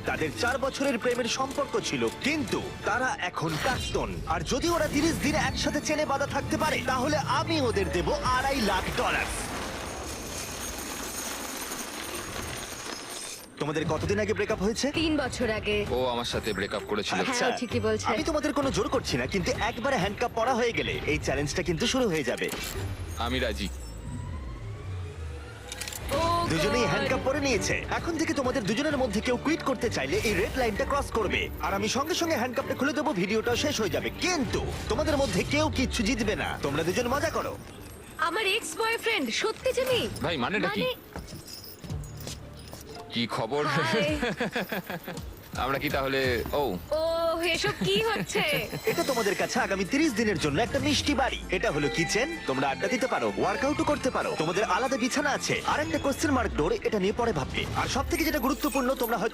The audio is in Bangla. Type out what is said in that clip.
তাদের 4 বছরের প্রেমের সম্পর্ক ছিল, কিন্তু তারা এখন প্রাক্তন। আর যদি ওরা 30 দিন একসাথে চেনে বাঁধা থাকতে পারে, তাহলে আমি ওদের দেব $2.5 লাখ। তোমাদের কতদিন আগে ব্রেকআপ হয়েছে? 3 বছর আগে। ও আমার সাথে ব্রেকআপ করেছিল। আচ্ছা, হ্যাঁ, ও ঠিকই বলছে। আমি তোমাদের কোনো জোর করছি না, কিন্তু একবারে হ্যান্ডকাপ পরা হয়ে গেলে এই চ্যালেঞ্জটা কিন্তু শুরু হয়ে যাবে। আমি রাজি। ও দুজনেই God! হ্যান্ডকাপ পরে নিয়েছে। এখন থেকে তোমাদের দুজনের মধ্যে কেউ কুইট করতে চাইলে এই রেড লাইনটা ক্রস করবে, আর আমি সঙ্গে সঙ্গে হ্যান্ডকাপটা খুলে দেবো, ভিডিওটা শেষ হয়ে যাবে। কিন্তু তোমাদের মধ্যে কেউ কিচ্ছু জিতবে না, তোমরা দুজন মজা করো। আমার এক্স বয়ফ্রেন্ড, সত্যি জানি। ভাই মানেটা কি? কি খবর? হাই। আমরা কি তাহলে? ও ও, এসব কি হচ্ছে? এটা তোমাদের কাছে আগামী 30 দিনের জন্য একটা মিষ্টি বাড়ি। এটা হলো কিচেন, তোমরা আড্ডা দিতে পারো, ওয়ার্কআউটও করতে পারো, তোমাদের আলাদা বিছানা আছে, আর একটা কোশ্চেন মার্ক ডোর, এটা নিয়ে পরে ভাববে। আর সবথেকে যেটা গুরুত্বপূর্ণ, তোমরা হয়তো